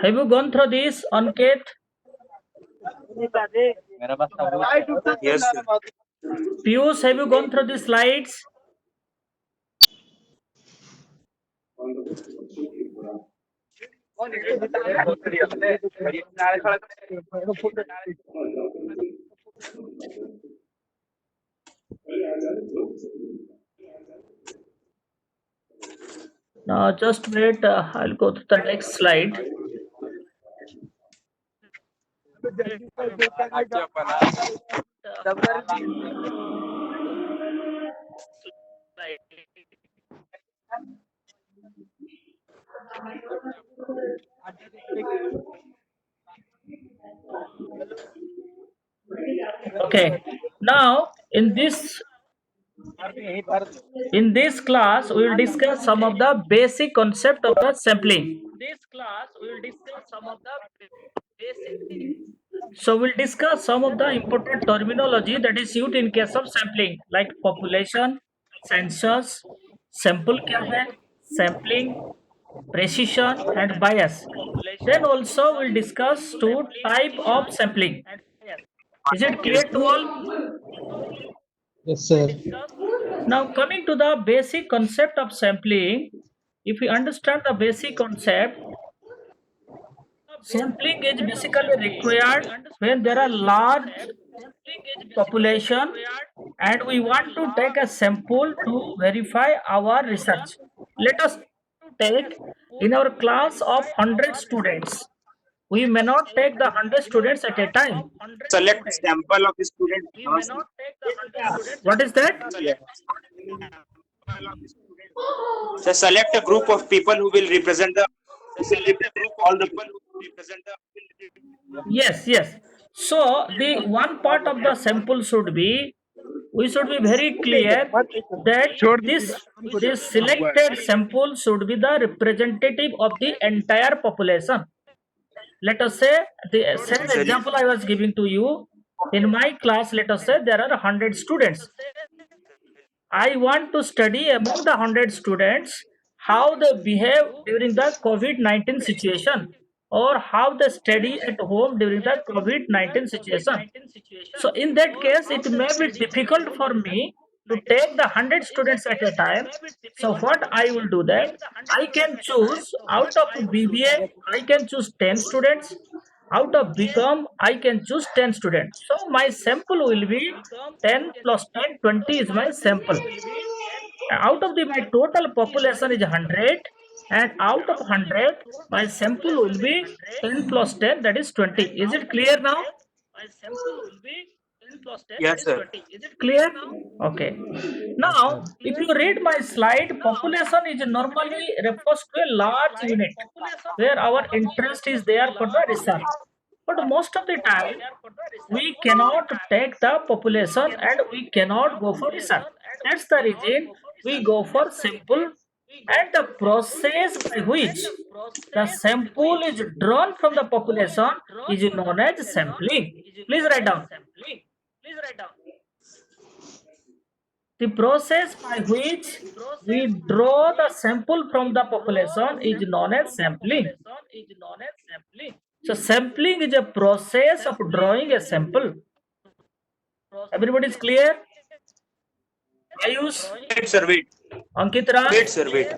Have you gone through this, Ankit? Yes, sir. Piyush, have you gone through the slides? Just wait. I'll go to the next slide. Okay. Now, in this class, we will discuss some of the basic concept of the sampling. So we'll discuss some of the important terminology that is used in case of sampling, like population, census, sample क्या है, sampling, precision, and bias. Then also we'll discuss two type of sampling. Is it clear to all? Yes, sir. Now coming to the basic concept of sampling, if we understand the basic concept, sampling is basically required when there are large population and we want to take a sample to verify our research. Let us take in our class of 100 students. We may not take the 100 students at a time. Select sample of student. What is that? So select a group of people who will represent the all the Yes, yes. So the one part of the sample should be, we should be very clear that this selected sample should be the representative of the entire population. Let us say the same example I was giving to you. In my class, let us say there are 100 students. I want to study among the 100 students how they behave during the COVID-19 situation or how they study at home during the COVID-19 situation. So in that case, it may be difficult for me to take the 100 students at a time. So what I will do that, I can choose out of BBA, I can choose 10 students. Out of BCom, I can choose 10 students. So my sample will be 10 plus 10, 20 is my sample. Out of my total population is 100, and out of 100, my sample will be 10 plus 10, that is 20. Is it clear now? Yes, sir. Clear? Okay. Now, if you read my slide, population is normally refers to a large unit where our interest is there for the research. But most of the time, we cannot take the population and we cannot go for research. That's the reason we go for sample, and the process by which the sample is drawn from the population is known as sampling. Please write down. The process by which we draw the sample from the population is known as sampling. So sampling is a process of drawing a sample. Everybody is clear? Ayush, Wait, sir, wait. Ankit Raj, Wait, sir, wait.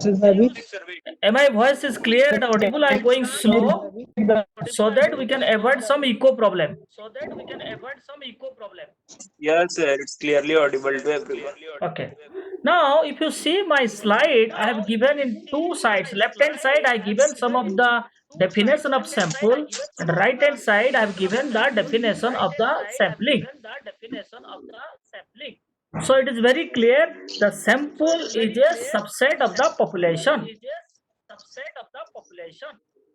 am my voice is clear and audible? I am going slow so that we can avoid some echo problem. Yes, sir. It's clearly audible to everyone. Okay. Now, if you see my slide, I have given in two sides. Left hand side, I given some of the definition of sample, and right hand side, I have given the definition of the sampling. So it is very clear the sample is a subset of the population.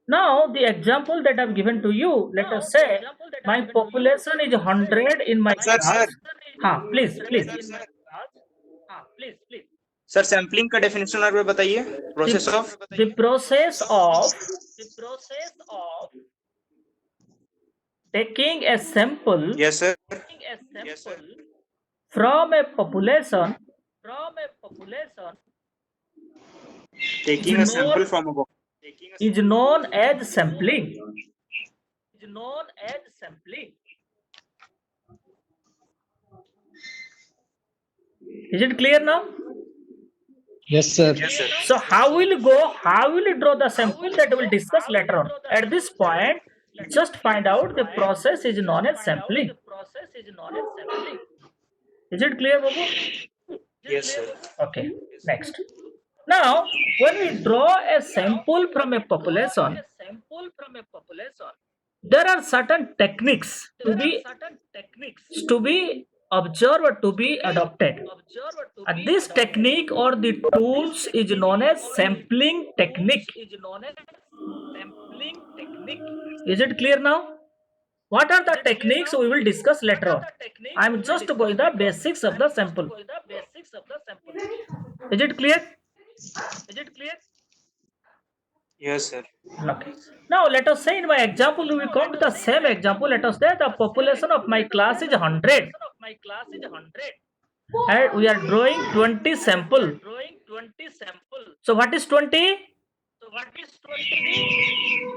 Now, the example that I've given to you, let us say my population is 100 in my Sir, class. sir. Please, please. Sir sampling का definition और बताइए process of The process of taking a sample yes sir from a population taking a sample from a is known as sampling. Is it clear now? Yes, sir. So how will you draw the sample, that we will discuss later on. At this point, just find out the process is known as sampling. Is it clear, Babu? Yes, sir. Okay, next. Now, when we draw a sample from a population, there are certain techniques to be observed or to be adopted. And this technique or the tools is known as sampling technique. Is it clear now? What are the techniques we will discuss later on? I am just going the basics of the sample. Is it clear? Yes, sir. Okay. Now let us say in my example, we will come to the same example. Let us say the population of my class is 100. And we are drawing 20 sample. So what is 20?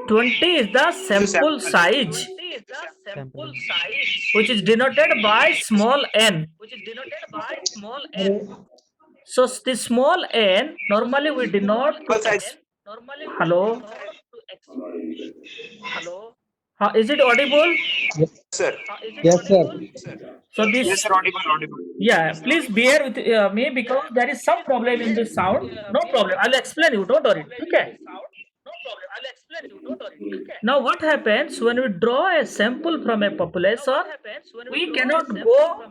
20 is the sample size, which is denoted by small n. So the small n, normally we denote Sample size. Hello? Is it audible? Sir. Yes, sir. So this, Yes, sir. Audible. yeah, please bear with me because there is some problem in this sound. No problem. I'll explain you. Don't worry. Okay. Now what happens when we draw a sample from a population? We cannot go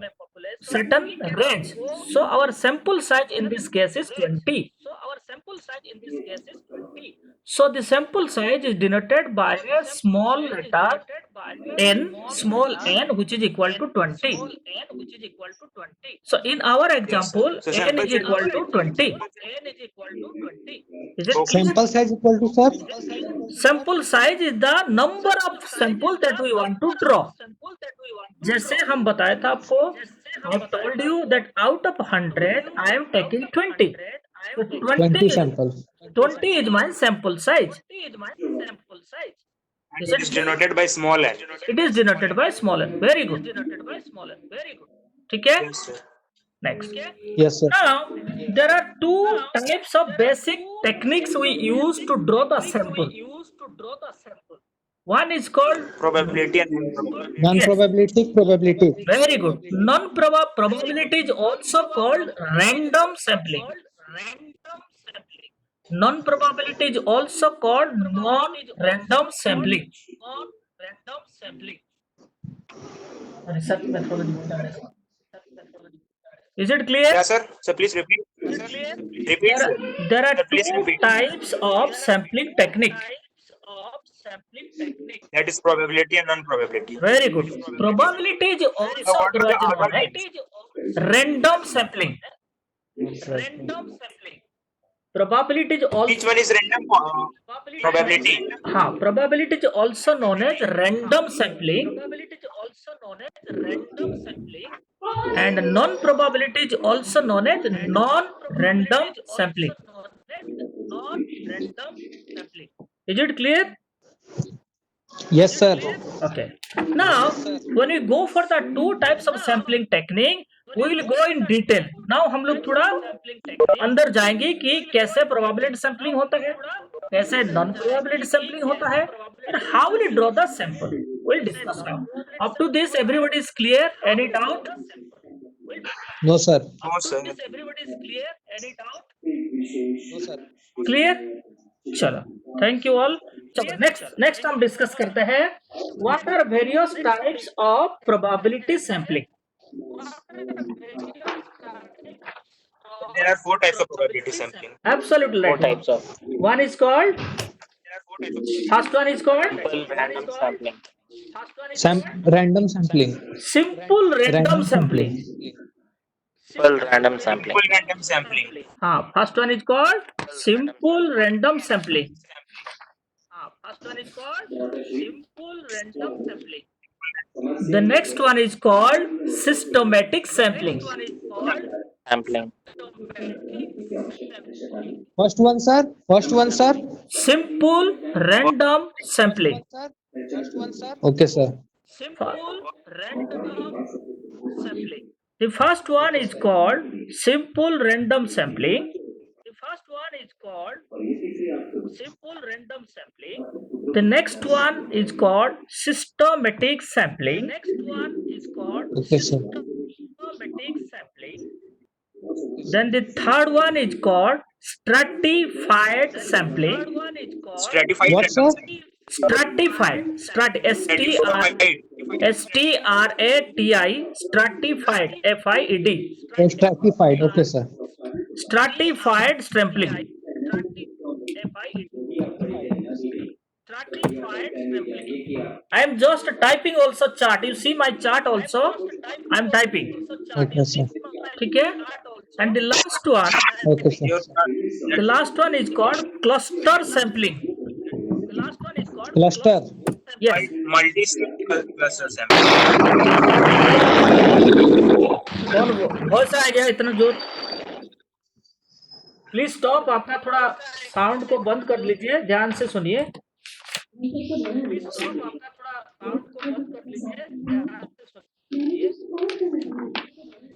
certain range. So our sample size in this case is 20. So the sample size is denoted by a small letter n, which is equal to 20. So in our example, So n is equal to 20. Is it clear? Sample size equal to, sir? Sample size is the number of sample that we want to draw. जैसे हम बताया था आपको, I told you that out of 100 I am taking 20. So 20 samples. 20 is my sample size. Is It is denoted by small n. It is denoted by small n. Very good. ठीक है? Yes, sir. Next. Yes, sir. Now, there are two types of basic techniques we use to draw the sample. One is called Probability and non-probability. Non-probability, probability. very good. Non-probability is also called random sampling. Non-probability is also called non-random sampling. Research methodology. Is it clear? Yes, sir. So please repeat. Repeat, sir. There are Please two repeat. types of sampling technique. That is probability and non-probability. Very good. Probability is also what are the known other as random sampling. Probability is also Each one is random probability. probability is also known as random sampling, and non-probability is also known as non-random sampling. Is it clear? Yes, sir. Okay. Now, when we go for the two types of sampling technique, we will go in detail. Now हम लोग थोड़ा अंदर जाएंगे कि कैसे probability sampling होता है, कैसे non-probability sampling होता है, and how will you draw the sample. We'll discuss now. Up to this, everybody is clear? Any doubt? No, sir. No, sir. No, sir. Clear? चलो, thank you all. चलो next हम discuss करते हैं what are various types of probability sampling. There are 4 types of probability sampling. Absolutely right. 4 types of One is called, first one is called random sampling. Random sampling. simple random sampling. Random sampling. Full random sampling. First one is called simple random sampling. The next one is called systematic sampling. sampling. First one, sir. First one, sir. Simple random sampling. Okay, sir. The first one is called simple random sampling. The next one is called systematic sampling. Okay, sir. Then the third one is called stratified sampling. Stratified What, random sir? sampling. Stratified. S-T-R-A-T-I. Stratified. F-I-E-D. Oh, stratified. Okay, sir. Stratified sampling. I am just typing also chart. You see my chart also. I am typing. Okay, sir. Okay. And the last one, Okay, sir. the last one is called cluster sampling. Cluster. Yes. Multi-statistical cluster sampling. कौन voice आ गया इतना जोर? Please stop. आपका थोड़ा sound को बंद कर लीजिए, ध्यान से सुनिए.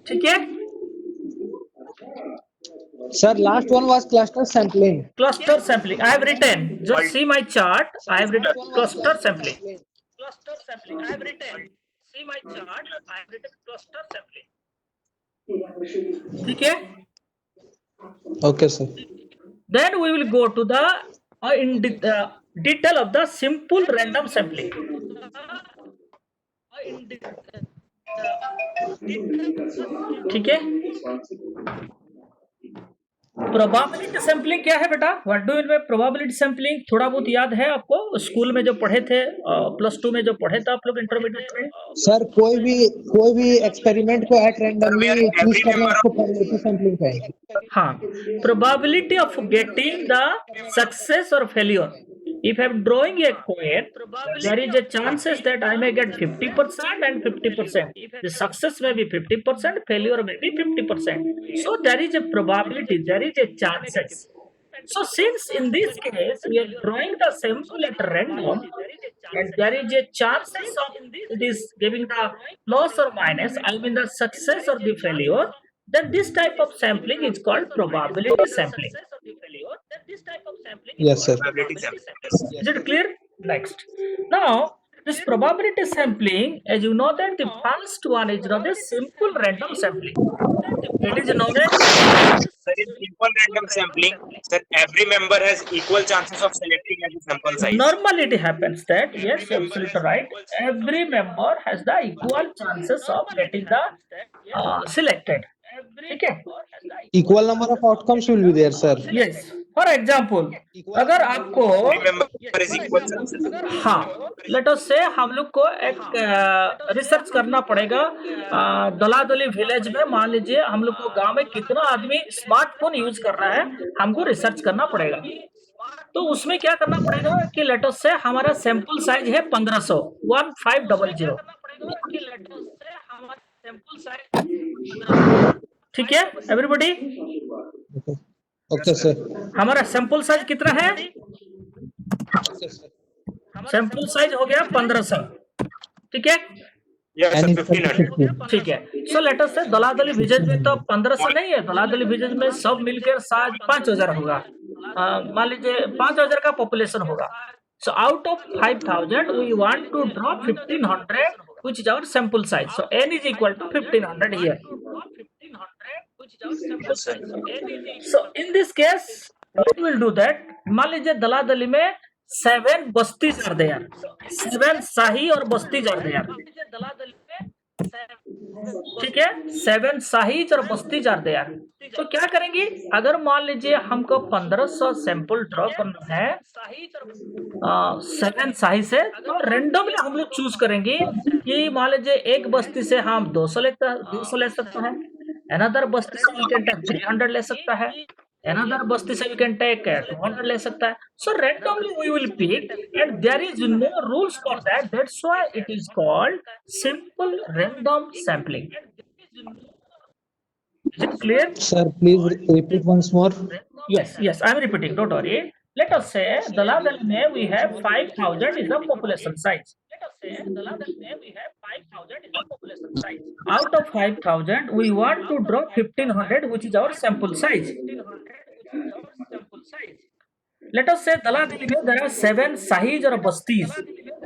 ठीक है. Sir, last one was cluster sampling. Cluster sampling. I have written. Just see my chart. I have written cluster sampling. ठीक है. Okay, sir. Then we will go to the detail of the simple random sampling. ठीक है. Probability sampling क्या है बेटा? What do you mean probability sampling? थोड़ा बहुत याद है आपको, स्कूल में जो पढ़े थे, +2 में जो पढ़े थे आप लोग इंटरमीडिएट में. सर कोई भी एक्सपेरिमेंट को एट रैंडमली चूज करना उसको प्रोबेबिलिटी सैंपलिंग कहेंगे. हाँ. Probability of getting the success और failure. If I am drawing a coin, there is a chances that I may get 50% and 50%. The success may be 50%, failure may be 50%. So there is a probability, there is a chances. So since in this case we are drawing the sample at random, and there is a chances of it is giving the plus or minus, I mean the success or the failure, then this type of sampling is called probability sampling. Yes, sir. Probability sampling. Is it clear? Next. Now, this probability sampling, as you know that the first one is not a simple random sampling. It is known as Sir, in simple random sampling, sir, every member has equal chances of selecting at the sample size. normally it happens that, yes, absolutely right. Every member has the equal chances of getting the selected. Okay. Equal number of outcomes will be there, sir. Yes. For example, अगर आपको Every member has equal chances. हाँ, let us से हम लोग को एक research करना पड़ेगा दलादली विलेज में. मान लीजिए हम लोग को गांव में कितना आदमी स्मार्टफोन यूज कर रहा है, हमको रिसर्च करना पड़ेगा. तो उसमें क्या करना पड़ेगा कि लेट अस से हमारा सैंपल साइज है 1500, 1500. ठीक है एवरीबॉडी? Okay, sir. हमारा सैंपल साइज कितना है? सैंपल साइज हो गया 1500. ठीक है. Yeah, sir, And it's 1500. ठीक है. सो लेट अस से दलादली विलेज में तो 1500 नहीं है. दलादली विलेज में सब मिलकर शायद 5000 होगा. मान लीजिए 5000 का पॉपुलेशन होगा. So out of 5000 we want to draw 1500 which is our sample size. So n is equal to 1500 here. So in this case we will do that. मान लीजिए दलादली में 7 बस्तीज आर देयर, 7 शाही और बस्तीज आर देयर. ठीक है. 7 शाहीज और बस्तीज are there. तो क्या करेंगे? अगर मान लीजिए हमको 1500 सैंपल ड्रॉ करना है 7 शाही से, तो रेंडमली हम लोग चूज करेंगे कि मान लीजिए एक बस्ती से हम 200 ले सकता है, अनदर बस्ती से वी कैन टेक 300 ले सकता है, अनदर बस्ती से वी कैन टेक 200 ले सकता है. So randomly we will pick and there is no rules for that. That's why it is called simple random sampling. Is it clear? Sir, please repeat once more. Yes, I'm repeating, don't worry. Let us say Daladali mein we have 5,000 is the population size. Out of 5,000, we want to draw 1,500, which is our sample size. Let us say Daladali mein there are 7 sahis or bastis,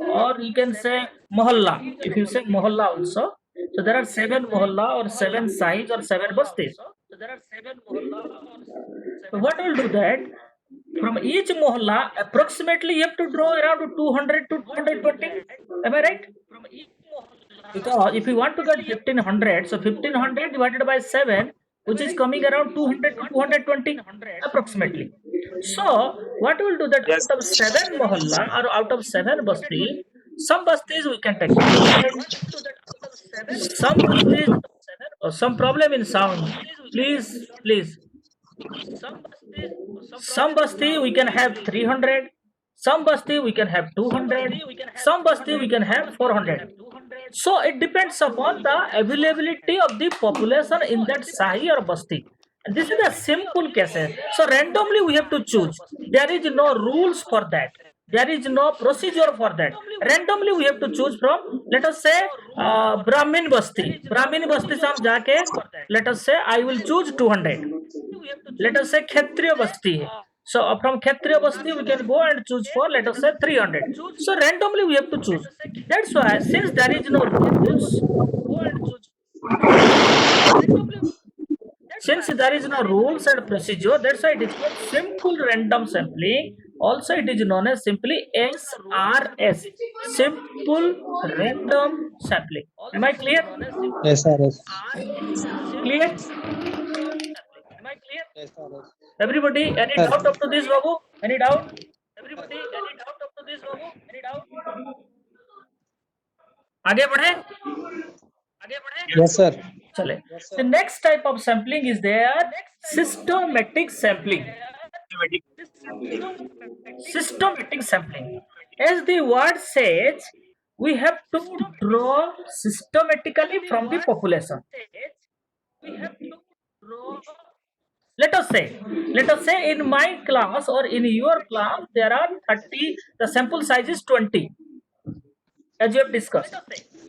or you can say mohalla. If you say mohalla also, so there are 7 mohalla or 7 sahis or 7 bastis. So what will do that? From each mohalla, approximately you have to draw around 200 to 220. Am I right? Because if you want to get 1,500, so 1,500 divided by 7, which is coming around 200 to 220 approximately. So what will do that? Yes. Out of 7 mohalla or out of 7 basti, some bastis we can take. Some bastis, some problem in sound. Please. Some basti we can have 300, some basti we can have 200, some basti we can have 400. So it depends upon the availability of the population in that sahi or basti. And this is a simple case. So randomly we have to choose. There is no rules for that. There is no procedure for that. Randomly we have to choose from, let us say, Brahmin Basti. Brahmin Basti se hum jaake, let us say, I will choose 200. Let us say Kshatriya Basti hai. So from Kshatriya Basti we can go and choose for, let us say, 300. So randomly we have to choose. That's why, since there is no rules, since there is no rules and procedure, that's why it is called simple random sampling. Also, it is known as simply SRS, simple random sampling. Am I clear? SRS. Clear? SRS. Everybody, any Sir. doubt up to this, Babu? Any doubt? आगे बढ़े? Yes, sir. चले. The next type of sampling is there, systematic sampling. Systematic sampling. As the word says, we have to draw systematically from the population. Let us say in my class or in your class there are 30, the sample size is 20, as you have discussed.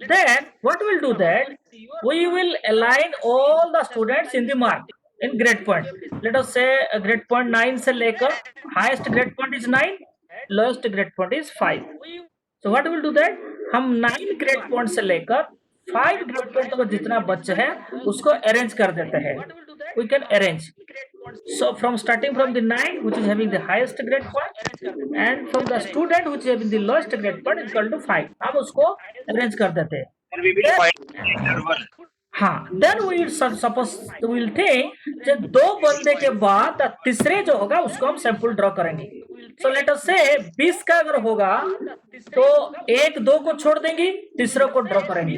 Then what we'll do that, we will align all the students in the mark in grade point. Let us say a grade point 9 se lekar, highest grade point is 9, lowest grade point is 5. So what we'll do that, हम 9 grade point से लेकर 5 grade point तक जितना बच्चा है उसको arrange कर देते हैं. We can arrange. So from starting from the 9, which is having the highest grade point, and from the student which is having the lowest grade point is equal to 5. हम उसको arrange कर देते हैं. And we will find the interval. हाँ, then we will suppose we will think जब 2 बंदे के बाद तीसरे जो होगा उसको हम सैंपल ड्रॉ करेंगे. So let us say 20 का अगर होगा तो 1 2 को छोड़ देंगे, तीसरे को ड्रॉ करेंगे,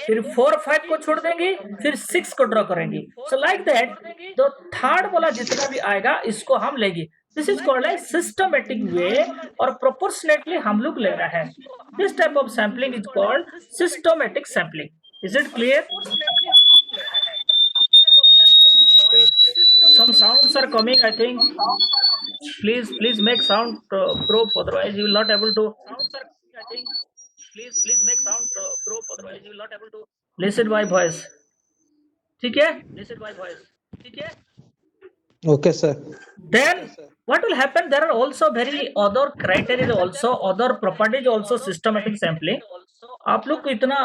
फिर 4 5 को छोड़ देंगे, फिर 6 को ड्रॉ करेंगे. So like that, तो थर्ड वाला जितना भी आएगा इसको हम लेंगे. This is called a systematic way और proportionately हम लोग ले रहे हैं. This type of sampling is called systematic sampling. Is it clear? Some sounds are coming, I think. Please make sound proof, otherwise you will not able to. Please make sound proof, otherwise you will not able to listen my voice. ठीक है? Listen my voice. ठीक है? Okay, sir. Then what will happen? There are also very other criteria, also other properties, also systematic sampling. आप लोग को इतना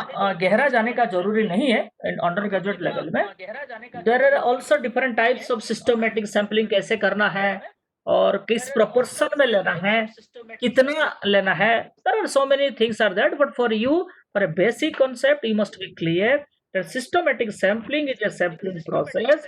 गहरा जाने का जरूरी नहीं है अंडर ग्रेजुएट लेवल में. There are also different types of systematic sampling, कैसे करना है और किस प्रोपोर्शन में लेना है, कितना लेना है. There are so many things are that, but for you, for a basic concept, you must be clear that systematic sampling is a sampling process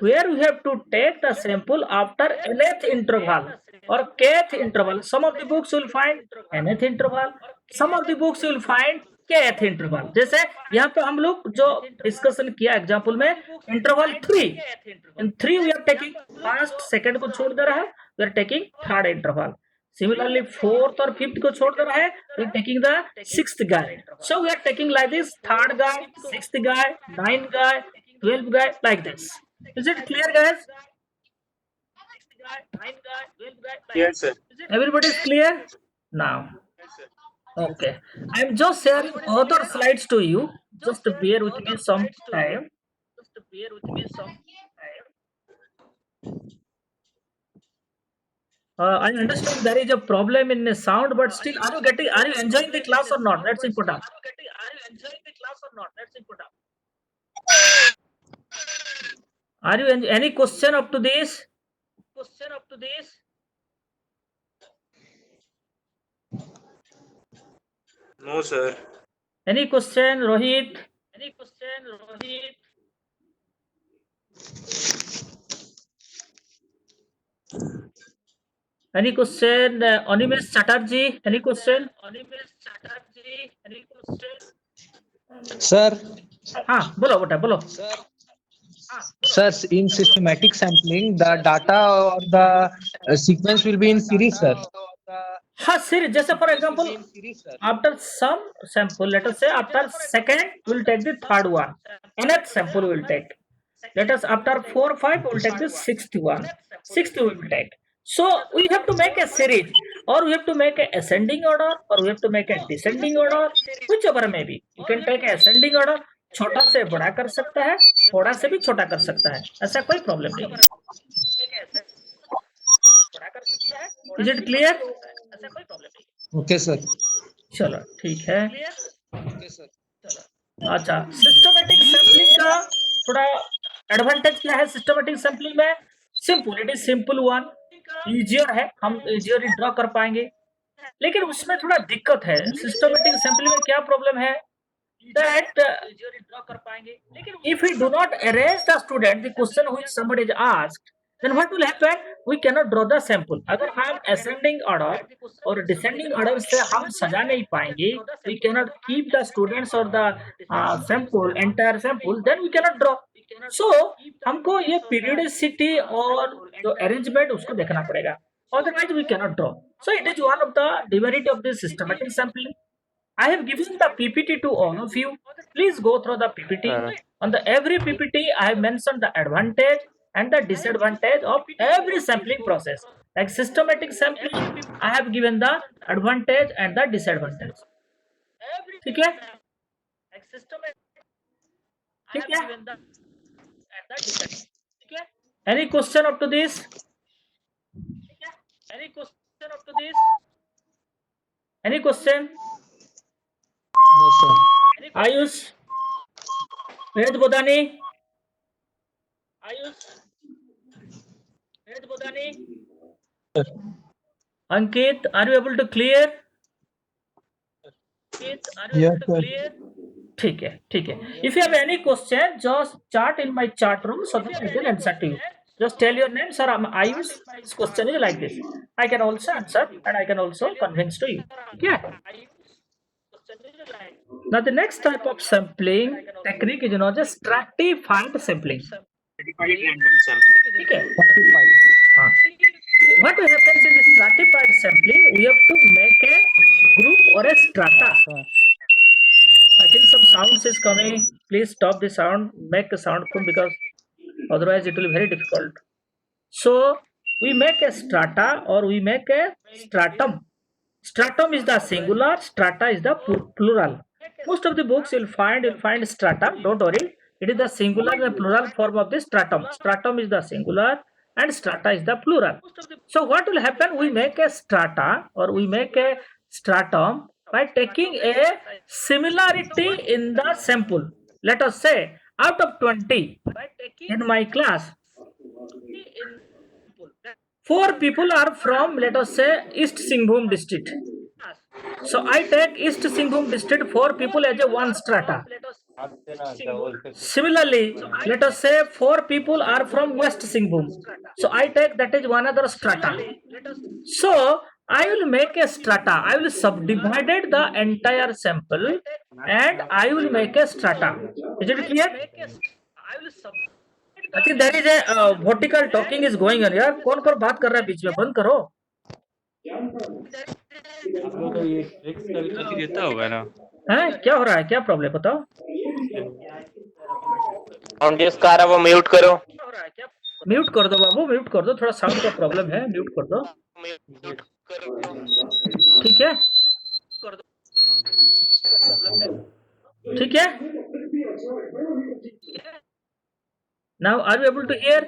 where you have to take the sample after nth interval or kth interval. Some of the books you will find nth interval, some of the books you will find kth interval. जैसे यहाँ पे हम लोग जो discussion किया example में, interval 3, in 3 we are taking first, second को छोड़ दे रहा है, we are taking third interval. Similarly, 4th or 5th को छोड़ दे रहा है, we are taking the 6th guy. So we are taking like this: 3rd guy, 6th guy, 9th guy, 12th guy, like this. Is it clear, guys? Yes, sir. Everybody is clear now? Okay. I'm just sharing other slides to you. Just bear with me some time. I understand there is a problem in the sound, but still, are you enjoying the class or not? That's important. Are you any question up to this? No, sir. Any question, Rohit? Any question, Animesh Chatterjee? Any question? Sir, हाँ बोलो बेटा बोलो. sir, in systematic sampling, the data or the sequence will be in series, sir. हाँ series. जैसे for example, after some sample, let us say after second, we'll take the third one. Nth sample we will take. Let us after 4, 5, we will take the sixth one. Sixth we will take. So we have to make a series, or we have to make a ascending order, or we have to make a descending order, whichever may be. You can take a ascending order. छोटा से बड़ा कर सकता है, थोड़ा से भी छोटा कर सकता है, ऐसा कोई प्रॉब्लम नहीं है. Is it clear? Okay, sir. चलो ठीक है. अच्छा, सिस्टमेटिक सैम्पलिंग का थोड़ा एडवांटेज क्या है सिस्टमेटिक सैम्पलिंग में? Simple, it is simple one, easier है, हम इजियरली ड्रॉ कर पाएंगे. लेकिन उसमें थोड़ा दिक्कत है. सिस्टमेटिक सैम्पलिंग में क्या प्रॉब्लम है? That if we do not arrange the student the question which somebody is asked, then what will happen? We cannot draw the sample. अगर हम ascending order और descending order से हम सजा नहीं पाएंगे, we cannot keep the students or the sample, entire sample, then we cannot draw. So हमको ये periodicity और जो arrangement उसको देखना पड़ेगा. Otherwise we cannot draw. So it is one of the demerit of the systematic sampling. I have given the PPT to all of you. Please go through the PPT. On the every PPT, I have mentioned the advantage and the disadvantage of every sampling process. Like systematic sampling, I have given the advantage and the disadvantage. ठीक है? ठीक है? Any question up to this? Any question? No, sir. Ayush, Ved Bodani, Ankit, are you able to clear? Yes, sir. ठीक है, ठीक है. If you have any question, just chat in my chat room so that I can answer to you. Just tell your name, sir. I'm Ayush. This question is like this. I can also answer and I can also convince to you. Yeah. Now the next type of sampling technique is known as stratified sampling. Certified random sampling. ठीक है. 45. हाँ. What happens in the stratified sampling? We have to make a group or a strata. I think some sounds is coming. Please stop the sound. Make a sound proof because otherwise it will be very difficult. So we make a strata or we make a stratum. Stratum is the singular, strata is the plural. Most of the books you'll find strata. Don't worry. It is the singular and the plural form of the stratum. Stratum is the singular and strata is the plural. So what will happen? We make a strata or we make a stratum by taking a similarity in the sample. Let us say out of 20 in my class, 4 people are from, let us say, East Singhbhum district. So I take East Singhbhum district 4 people as a one strata. Similarly, let us say 4 people are from West Singhbhum. So I take that is one other strata. So I will make a strata. I will subdivide the entire sample and I will make a strata. Is it clear? I think there is a vertical talking is going on. यार कौन कौन बात कर रहा है बीच में? बंद करो. आपको तो ये ट्रिक्स कभी कभी देता होगा ना. हैं क्या हो रहा है? क्या प्रॉब्लम बताओ. साउंड जिसका आ रहा है वो म्यूट करो। हो रहा है क्या? म्यूट कर दो बाबू, म्यूट कर दो, थोड़ा साउंड का प्रॉब्लम है, म्यूट कर दो। म्यूट करो। ठीक है, कर दो, ठीक है। Now are you able to hear?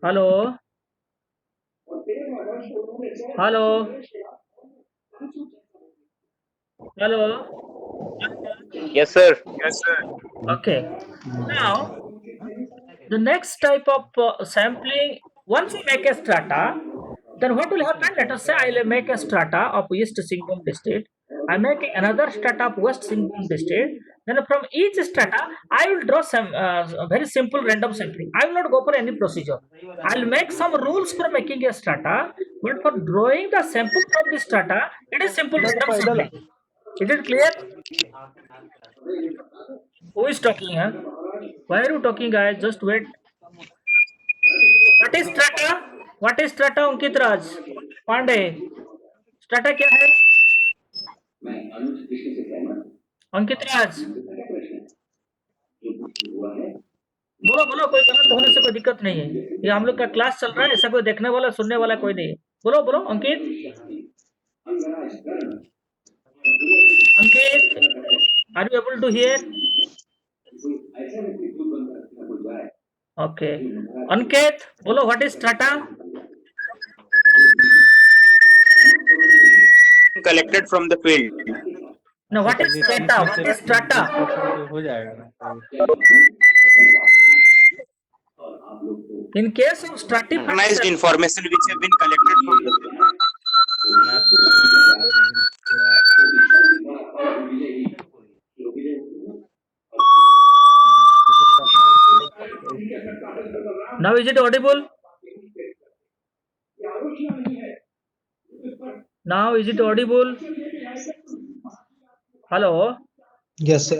Hello hello hello. Yes sir. Yes, sir. Okay. Now, the next type of sampling, once you make a strata, then what will happen? Let us say I will make a strata of East Singhbum district. I make another strata of West Singhbum district. Then from each strata, I will draw some very simple random sampling. I will not go for any procedure. I will make some rules for making a strata, but for drawing the sample from the strata, it is simple random sampling. Is it clear? Who is talking? Huh? Why are you talking, guys? Just wait. What is strata? What is strata, Ankit Raj Pandey? Strata क्या है? अंकित राज बोलो बोलो, कोई गलत होने से कोई दिक्कत नहीं है, ये हम लोग का क्लास चल रहा है, ऐसा कोई देखने वाला सुनने वाला कोई नहीं है। बोलो बोलो Ankit. Ankit, are you able to hear? Okay, Ankit बोलो, what is strata? Collected from the field. No, what is strata? What is strata? हो जाएगा। In case of stratified Organized information which have been collected from the field. Now is it audible? Now is it audible? Hello. Yes, sir.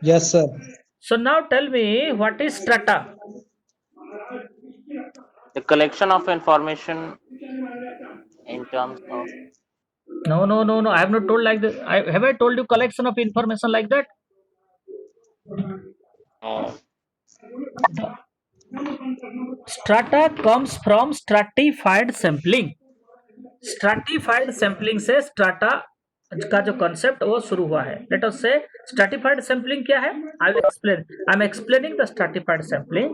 Yes, sir. So now tell me, what is strata? The collection of information in terms of No, no, no, no. I have not told like that. Have I told you collection of information like that? Strata comes from stratified sampling. Stratified sampling से strata का जो concept वो शुरू हुआ है. Let us say stratified sampling क्या है? I will explain. I am explaining the stratified sampling.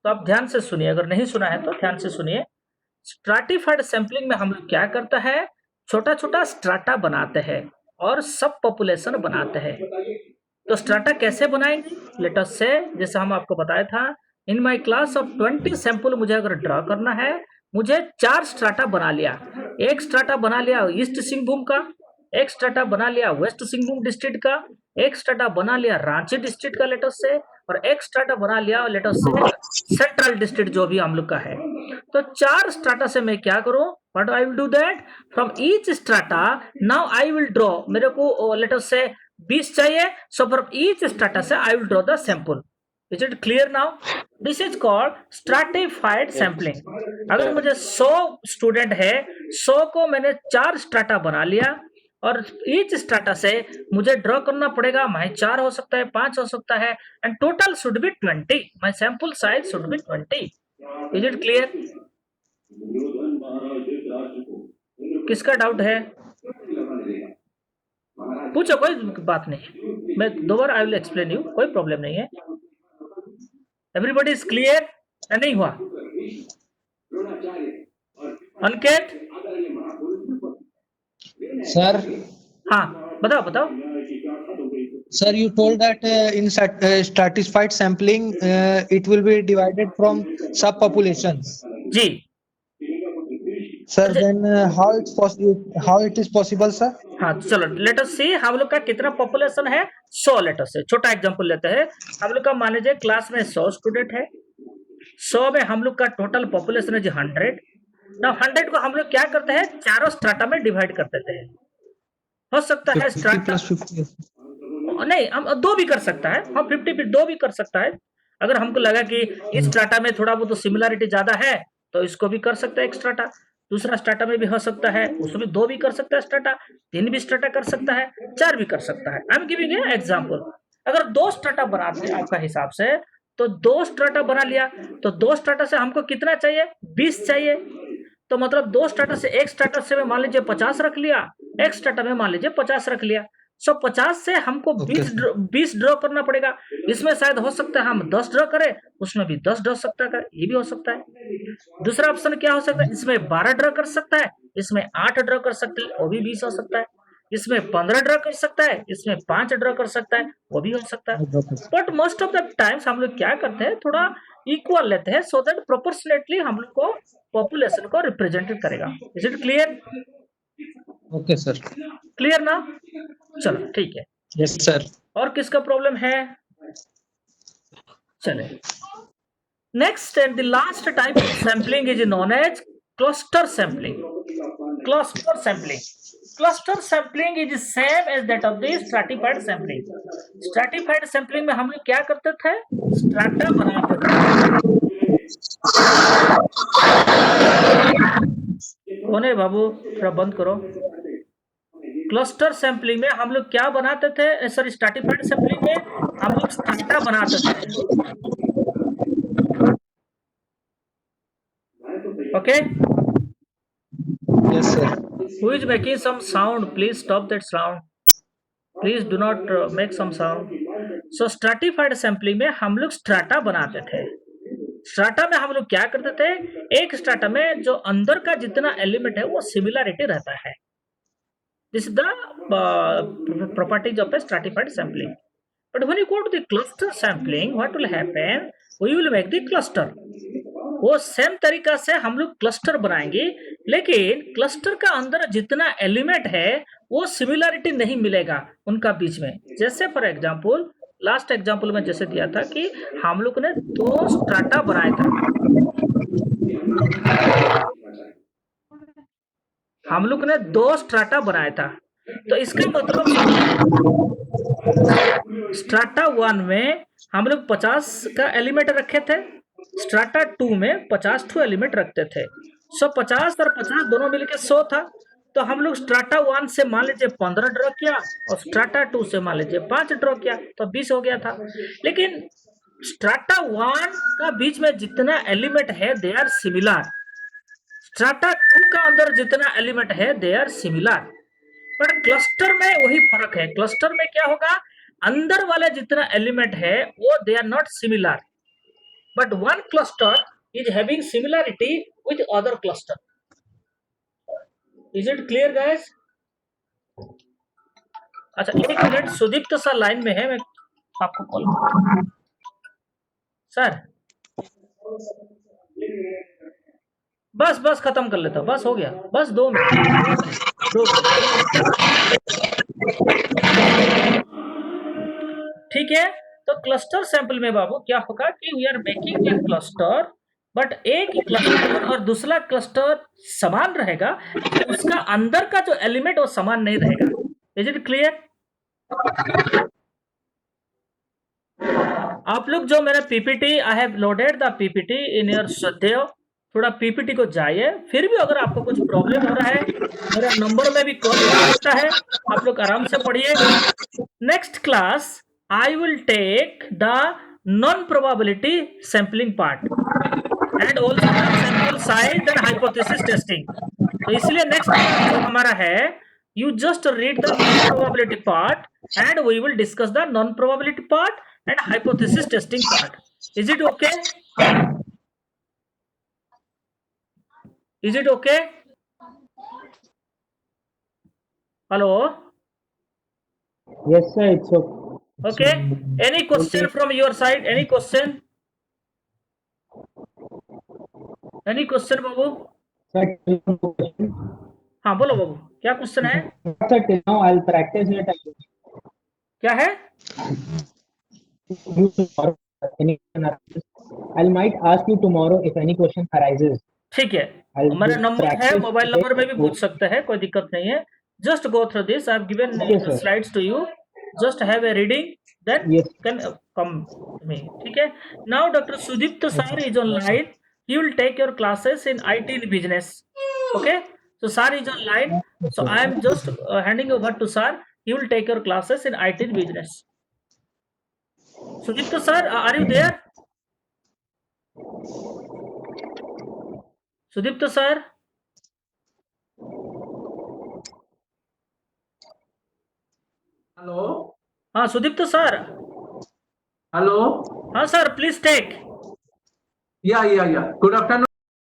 तो आप ध्यान से सुनिए, अगर नहीं सुना है तो ध्यान से सुनिए। स्ट्राटिफाइड सैंपलिंग में हम लोग क्या करता है, छोटा छोटा स्ट्राटा बनाते हैं और सब पॉपुलेशन बनाते हैं। तो स्ट्राटा कैसे बनाएंगे? लेट अस से, जैसे हम आपको बताया था, in my class of 20 sample मुझे अगर ड्रॉ करना है, मुझे 4 स्ट्राटा बना लिया। एक स्ट्राटा बना लिया ईस्ट सिंहभूम का, एक स्ट्राटा बना लिया वेस्ट सिंहभूम डिस्ट्रिक्ट का, एक स्ट्राटा बना लिया रांची डिस्ट्रिक्ट का लेट अस से, और एक स्ट्राटा बना लिया लेट अस से सेंट्रल डिस्ट्रिक्ट जो भी हम लोग का है। तो 4 स्ट्राटा से मैं क्या करूं, what I will do that, from each strata now I will draw, मेरे को लेट अस से 20 चाहिए, सो फ्रॉम ईच स्ट्राटा से I will draw the sample. Is it clear now? This is called stratified sampling. अगर मुझे 100 student है, 100 को मैंने 4 स्ट्राटा बना लिया और ईच स्ट्राटा से मुझे ड्रॉ करना पड़ेगा, माई 4 हो सकता है, 5 हो सकता है, and total should be 20, my sample size should be 20। Is it clear? किसका डाउट है? पूछो, कोई बात नहीं, मैं दोबारा आई विल एक्सप्लेन यू, कोई प्रॉब्लम नहीं है। एवरीबॉडी इज क्लियर या नहीं हुआ? अनकेत Sir, हाँ बताओ बताओ। sir, you told that in stratified sampling, it will be divided from subpopulations. Ji Sir, then how it is possible, sir? हाँ, चलो लेट अस सी हम लोग का कितना पॉपुलेशन है। 100 लेट अस से छोटा एग्जांपल लेते हैं। हम लोग का मान लीजिए क्लास में 100 स्टूडेंट है, 100 में हम लोग का टोटल पॉपुलेशन है जी 100। ना 100 को हम लोग क्या करते हैं, चारों स्ट्राटा में डिवाइड कर देते हैं। हो सकता है 50 स्ट्राटा plus 50. नहीं, हम 2 भी कर सकता है, हम 50 फिर 2 भी कर सकता है। अगर हमको लगा कि इस स्ट्राटा में थोड़ा बहुत सिमिलरिटी ज्यादा है तो इसको भी कर सकता है एक स्ट्राटा, दूसरा स्ट्राटा में भी हो सकता है, उसमें 2 भी कर सकता है स्ट्राटा, 3 भी स्ट्राटा कर सकता है, 4 भी कर सकता है। I am giving an example. अगर 2 स्ट्राटा बनाते हैं आपका हिसाब से, तो 2 स्ट्राटा बना लिया, तो 2 स्ट्राटा से हमको कितना चाहिए? 20 चाहिए। तो मतलब 2 स्ट्राटा से, एक स्ट्राटा से में मान लीजिए 50 रख लिया, एक स्ट्राटा में मान लीजिए 50 रख लिया। सो 50 से हमको Okay, 20 ड्रॉ करना पड़ेगा। इसमें शायद हो सकता है हम 10 ड्रॉ करें, उसमें भी 10 ड्रॉ सकता है, ये भी हो सकता है। दूसरा ऑप्शन क्या हो सकता है? इसमें 12 ड्रॉ कर सकता है, इसमें 8 ड्रॉ कर सकते हैं, वो भी 20 हो सकता है। इसमें 15 ड्रॉ कर सकता है, इसमें 5 ड्रॉ कर सकता है, वो भी हो सकता है। But most of the times हम लोग क्या करते हैं, थोड़ा इक्वल लेते हैं, सो दैट प्रोपोर्शनेटली हम लोग को पॉपुलेशन को रिप्रेजेंटेड करेगा। Is it clear? okay, sir. Clear ना? चलो ठीक है। Yes, sir. और किसका प्रॉब्लम है? चले, next and the last type of sampling is known as cluster sampling. Cluster sampling, cluster sampling is same as that of the stratified sampling. Stratified sampling में हम लोग क्या करते थे? स्ट्रैटा बनाते थे। कौन है बाबू, थोड़ा बंद करो। क्लस्टर सैंपलिंग में हम लोग क्या बनाते थे? सॉरी, स्ट्रैटिफाइड सैंपलिंग में हम लोग स्ट्रैटा बनाते थे। Okay, Yes, sir. who is making some sound? Please stop that sound. Please do not make some sound. So stratified sampling में हम लोग स्ट्राटा बनाते थे। स्ट्राटा में हम लोग क्या करते थे? एक स्ट्राटा में जो अंदर का जितना एलिमेंट है वो सिमिलरिटी रहता है। This is the properties of a stratified sampling. But when you go to the cluster sampling, what will happen? We will make the cluster. वो सेम तरीका से हम लोग क्लस्टर बनाएंगे, लेकिन क्लस्टर का अंदर जितना एलिमेंट है वो सिमिलरिटी नहीं मिलेगा उनका बीच में। जैसे फॉर एग्जांपल, लास्ट एग्जांपल में जैसे दिया था कि हम लोग ने 2 स्ट्राटा बनाया था, हम लोग ने 2 स्ट्राटा बनाया था। तो इसका मतलब स्ट्राटा 1 में हम लोग 50 का एलिमेंट रखे थे, स्ट्राटा 2 में 50 एलिमेंट रखते थे। सो 50 और 50 दोनों मिलके 100 था। तो हम लोग स्ट्राटा 1 से मान लीजिए 15 ड्रॉ किया और स्ट्राटा 2 से मान लीजिए 5 ड्रॉ किया, तो 20 हो गया था। लेकिन स्ट्राटा 1 का बीच में जितना एलिमेंट है दे आर सिमिलर, स्ट्राटा 2 का अंदर जितना एलिमेंट है दे आर सिमिलर। पर क्लस्टर में वही फर्क है। क्लस्टर में क्या होगा? अंदर वाले जितना एलिमेंट है वो they are not similar, but one cluster is having similarity with other cluster. Is it clear guys? अच्छा, एक मिनट, सुदीप्त सर लाइन में है, मैं आपको कॉल करता हूं। सर बस खत्म कर लेता हूं, बस हो गया, बस 2 मिनट। ठीक है, तो क्लस्टर सैंपल में बाबू क्या होगा कि we are making a cluster, but एक क्लस्टर और दूसरा क्लस्टर समान रहेगा, उसका अंदर का जो एलिमेंट वो समान नहीं रहेगा। Is it clear? आप लोग जो मेरा PPT, I have loaded the PPT in your श्रद्धेय, थोड़ा पीपीटी को जाइए। फिर भी अगर आपको कुछ प्रॉब्लम हो रहा है, मेरा नंबर में भी कॉल कर सकता है, आप लोग आराम से पढ़िए। Next class I will take the non-probability sampling part and also the sample size and hypothesis testing. तो इसलिए नेक्स्ट जो हमारा है, you just read the non-probability part and we will discuss the non-probability part and hypothesis testing part. Is it okay? Is it okay? Hello? Yes, sir, it's okay. Okay. Any question from your side? Any question? Any question Babu? Sir, हाँ बोलो बाबू, क्या question है? sir, till now I'll practice it. क्या है? I might ask you tomorrow if any question arises. ठीक है, हमारा number है, मोबाइल नंबर में भी पूछ सकते हैं, कोई दिक्कत नहीं है। Just go through this. I have given slides to you. Just have a reading, then Yes. can come to me. ठीक है? Now Dr. Sudipta sir is online. He will take your classes in IT in business. Okay? So sir is online. So I am just handing over to sir. He will take your classes in IT in business. Sudipta sir, are you there? Sudipta sir? Hello. Sudipta sir. Hello. Sir, please take. Yeah. Good afternoon.